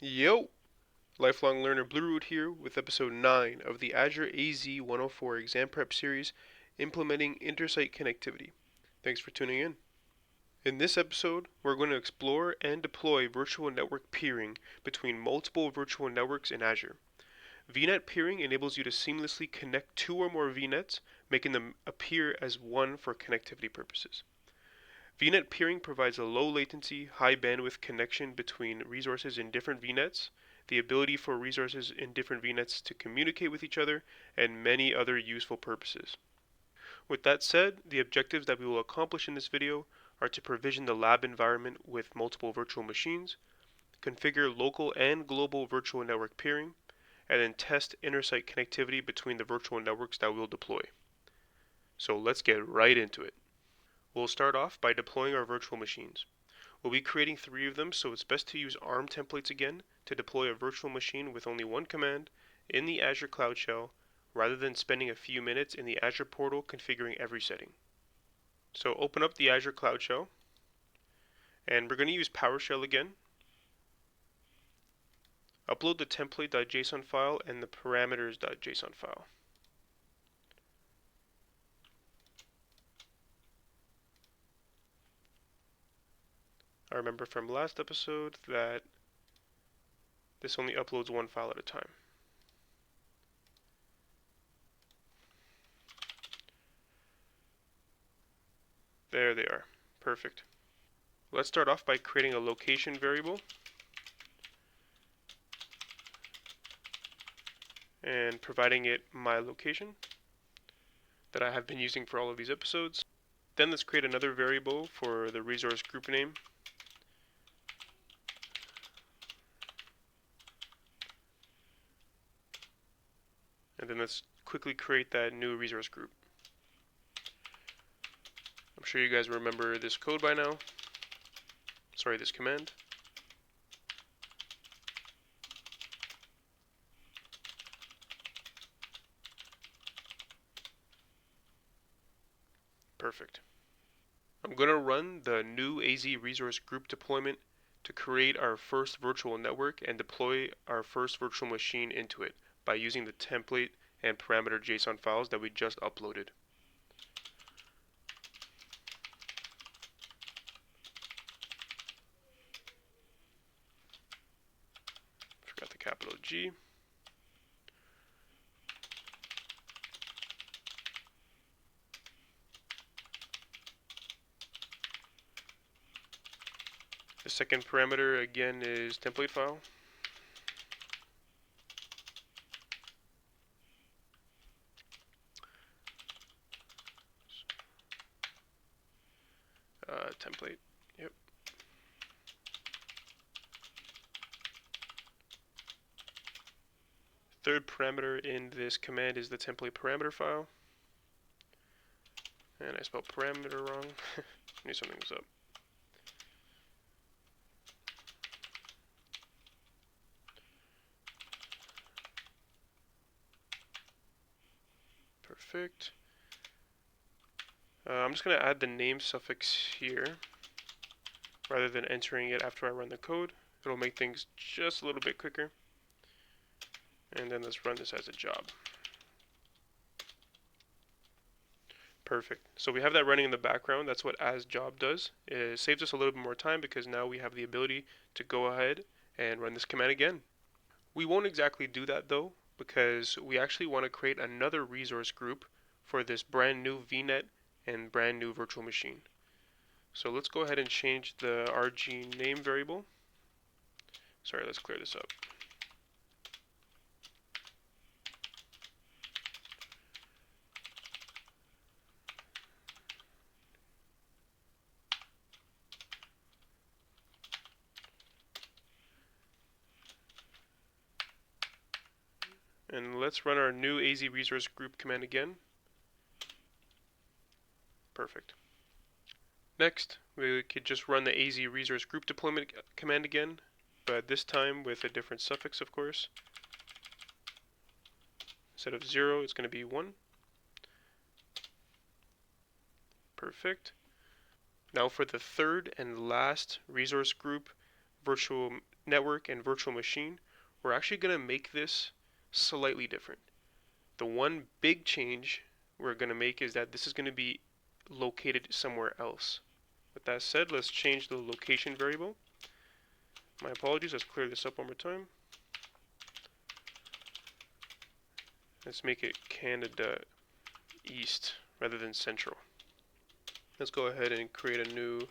Yo! Lifelong Learner Blueroot here with episode 9 of the Azure AZ-104 exam prep series, implementing Intersite connectivity. Thanks for tuning in. In this episode, we're going to explore and deploy virtual network peering between multiple virtual networks in Azure. VNet peering enables you to seamlessly connect two or more VNets, making them appear as one for connectivity purposes. VNet peering provides a low latency, high bandwidth connection between resources in different VNets, the ability for resources in different VNets to communicate with each other, and many other useful purposes. With that said, the objectives that we will accomplish in this video are to provision the lab environment with multiple virtual machines, configure local and global virtual network peering, and then test Intersite connectivity between the virtual networks that we'll deploy. So let's get right into it. We'll start off by deploying our virtual machines. We'll be creating 3 of them, so it's best to use ARM templates again to deploy a virtual machine with only one command in the Azure Cloud Shell, rather than spending a few minutes in the Azure portal configuring every setting. So open up the Azure Cloud Shell, and we're going to use PowerShell again. Upload the template.json file and the parameters.json file. I remember from last episode that this only uploads one file at a time. There they are. Perfect. Let's start off by creating a location variable and providing it my location that I have been using for all of these episodes. Then let's create another variable for the resource group name. And then let's quickly create that new resource group. I'm sure you guys remember this code by now. Sorry, this command. Perfect. I'm going to run the new AZ resource group deployment to create our first virtual network and deploy our first virtual machine into it by using the template and parameter.json files that we just uploaded. Forgot the capital G. The second parameter again is template file. Template. Yep. Third parameter in this command is the template parameter file. And I spelled parameter wrong. Knew something was up. Perfect. I'm just going to add the name suffix here rather than entering it after I run the code. It'll make things just a little bit quicker. And then let's run this as a job. Perfect. So we have that running in the background. That's what as job does. It saves us a little bit more time because now we have the ability to go ahead and run this command again. We won't exactly do that though, because we actually want to create another resource group for this brand new VNet and brand new virtual machine. So let's go ahead and change the RG name variable. Sorry, let's clear this up. And let's run our new AZ resource group command again. Perfect. Next, we could just run the AZ resource group deployment command again, but this time with a different suffix, of course. Instead of 0, it's going to be 1. Perfect. Now for the third and last resource group virtual network and virtual machine, we're actually going to make this slightly different. The one big change we're going to make is that this is going to be located somewhere else. With that said, let's change the location variable. My apologies, let's clear this up one more time. Let's make it Canada East rather than Central. Let's go ahead and create a new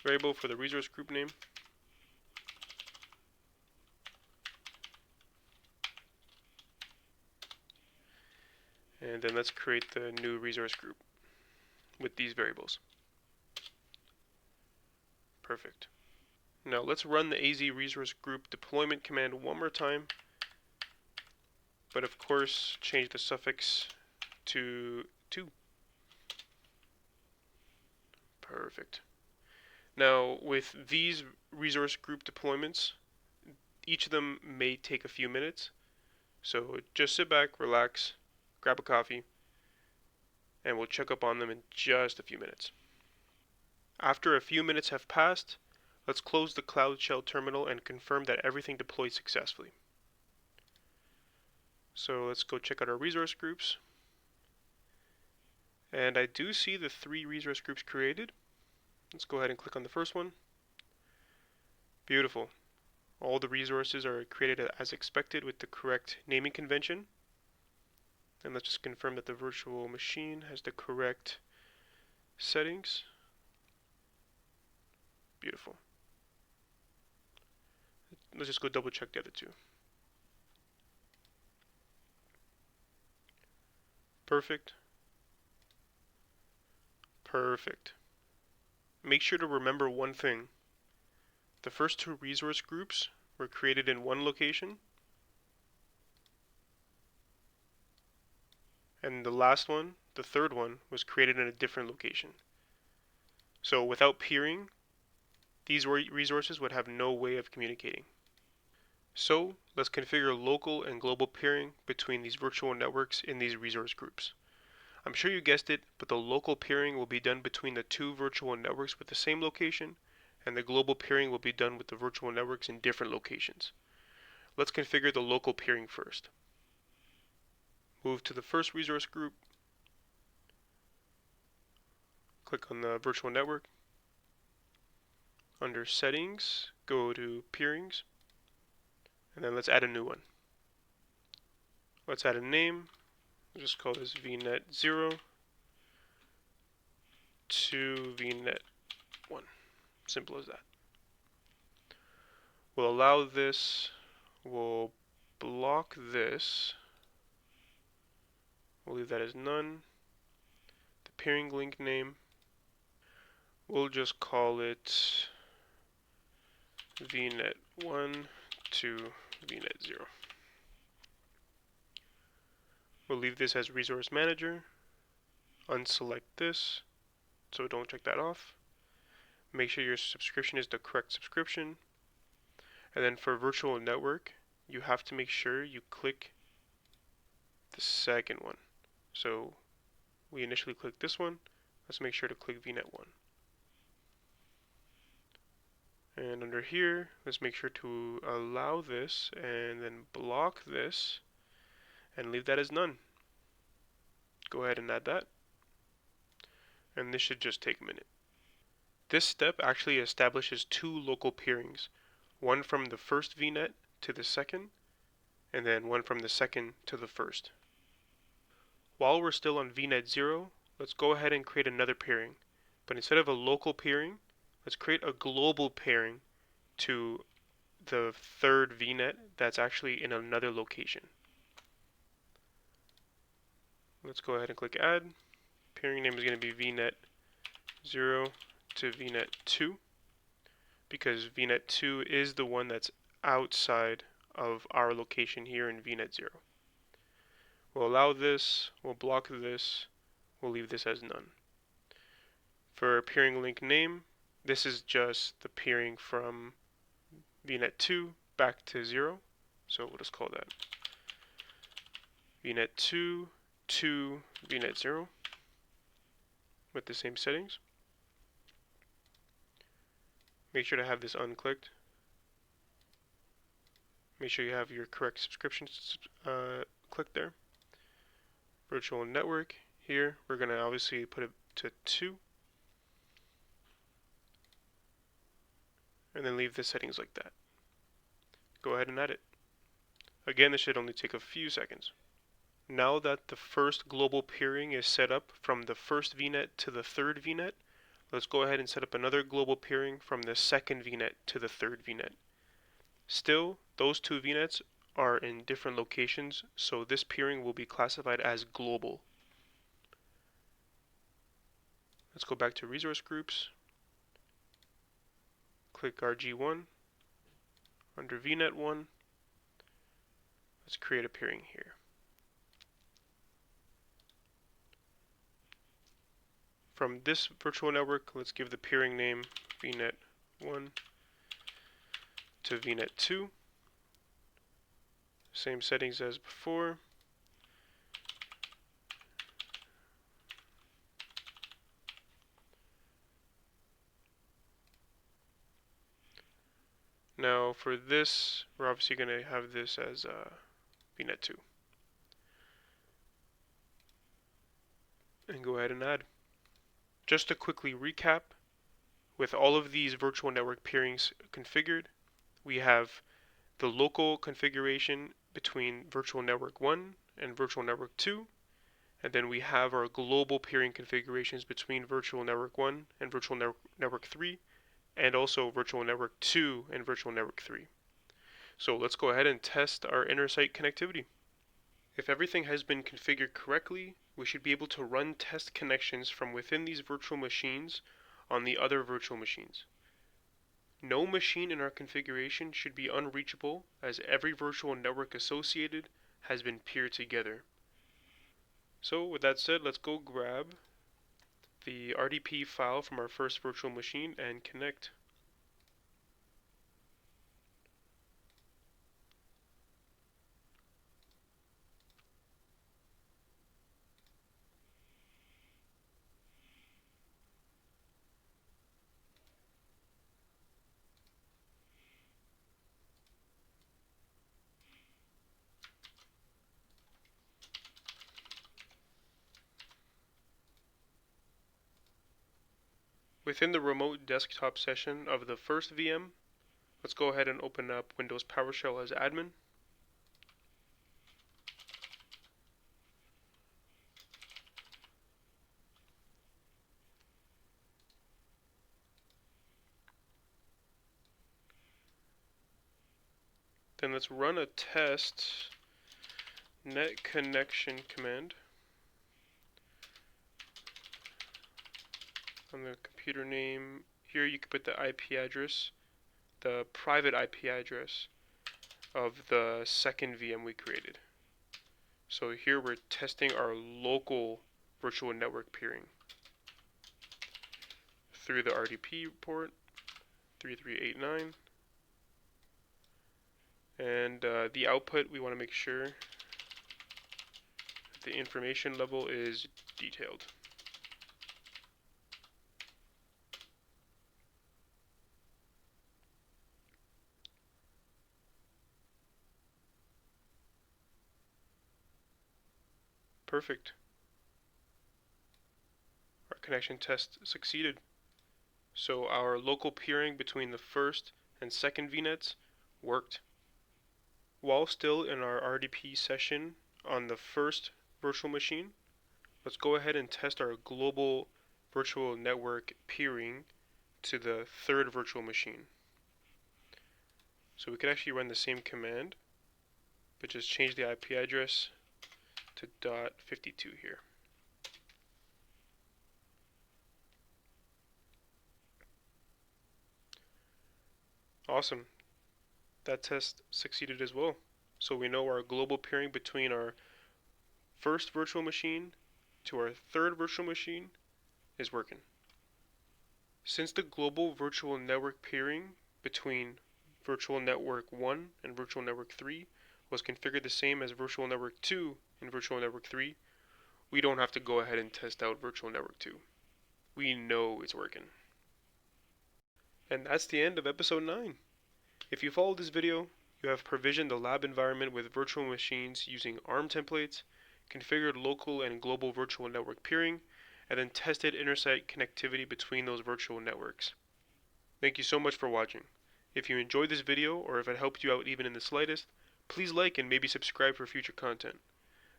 variable for the resource group name. And then let's create the new resource group with these variables. Perfect. Now let's run the AZ resource group deployment command one more time, but of course change the suffix to 2. Perfect. Now with these resource group deployments, each of them may take a few minutes, so just sit back, relax, grab a coffee, and we'll check up on them in just a few minutes. After a few minutes have passed, let's close the Cloud Shell terminal and confirm that everything deployed successfully. So let's go check out our resource groups. And I do see the 3 resource groups created. Let's go ahead and click on the first one. Beautiful. All the resources are created as expected with the correct naming convention. And let's just confirm that the virtual machine has the correct settings. Beautiful. Let's just go double check the other 2. Perfect. Perfect. Make sure to remember one thing. The first 2 resource groups were created in one location, and the last one, the third one, was created in a different location. So without peering, these resources would have no way of communicating. So let's configure local and global peering between these virtual networks in these resource groups. I'm sure you guessed it, but the local peering will be done between the 2 virtual networks with the same location, and the global peering will be done with the virtual networks in different locations. Let's configure the local peering first. Move to the first resource group, click on the virtual network. Under settings, go to peerings, and then let's add a new one. Let's add a name. We'll just call this VNet 0 to VNet 1. Simple as that. We'll allow this, we'll block this, we'll leave that as none. The peering link name, we'll just call it VNet 1 to VNet 0. We'll leave this as resource manager, unselect this, so don't check that off. Make sure your subscription is the correct subscription. And then for virtual network, you have to make sure you click the second one. So we initially clicked this one. Let's make sure to click VNet 1. And under here, let's make sure to allow this and then block this and leave that as none. Go ahead and add that. And this should just take a minute. This step actually establishes 2 local peerings, one from the first VNet to the second, and then one from the second to the first. While we're still on VNet 0, let's go ahead and create another peering. But instead of a local peering, let's create a global peering to the third VNet that's actually in another location. Let's go ahead and click add. Peering name is going to be VNet 0 to VNet 2, because VNet 2 is the one that's outside of our location here in VNet 0. We'll allow this, we'll block this, we'll leave this as none. For peering link name, this is just the peering from VNet 2 back to 0, so we'll just call that VNet 2 to VNet 0 with the same settings. Make sure to have this unclicked. Make sure you have your correct subscription clicked there. Virtual network. Here, we're going to obviously put it to 2. And then leave the settings like that. Go ahead and add it. Again, this should only take a few seconds. Now that the first global peering is set up from the first VNet to the third VNet, let's go ahead and set up another global peering from the second VNet to the third VNet. Still, those two VNets are in different locations, so this peering will be classified as global. Let's go back to resource groups, click RG1, under VNet 1, let's create a peering here. From this virtual network, let's give the peering name VNet 1 to VNet 2. Same settings as before. Now for this, we're obviously going to have this as VNet 2. And go ahead and add. Just to quickly recap, with all of these virtual network peerings configured, we have the local configuration between virtual network 1 and virtual network 2, and then we have our global peering configurations between virtual network 1 and virtual network 3, and also virtual network 2 and virtual network 3. So let's go ahead and test our Intersite connectivity. If everything has been configured correctly, we should be able to run test connections from within these virtual machines on the other virtual machines. No machine in our configuration should be unreachable, as every virtual network associated has been peered together. So with that said, let's go grab the RDP file from our first virtual machine and connect. Within the remote desktop session of the first VM, let's go ahead and open up Windows PowerShell as admin. Then let's run a test net connection command on the computer name. Here you can put the IP address, the private IP address of the second VM we created. So here we're testing our local virtual network peering through the RDP port 3389, and the output, we want to make sure the information level is detailed. Perfect. Our connection test succeeded. So our local peering between the first and second VNets worked. While still in our RDP session on the first virtual machine, let's go ahead and test our global virtual network peering to the third virtual machine. So we could actually run the same command, but just change the IP address to .52 here. Awesome. That test succeeded as well. So we know our global peering between our first virtual machine to our third virtual machine is working. Since the global virtual network peering between virtual network 1 and virtual network 3 was configured the same as virtual network 2 and virtual network 3, we don't have to go ahead and test out virtual network 2. We know it's working. And that's the end of episode 9. If you followed this video, You have provisioned the lab environment with virtual machines using ARM templates, configured local and global virtual network peering, and then tested Intersite connectivity between those virtual networks. Thank you so much for watching. If you enjoyed this video or if it helped you out even in the slightest, please like and maybe subscribe for future content.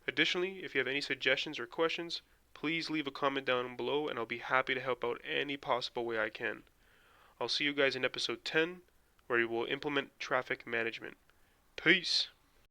Additionally, if you have any suggestions or questions, please leave a comment down below and I'll be happy to help out any possible way I can. I'll see you guys in episode 10, where we will implement traffic management. Peace!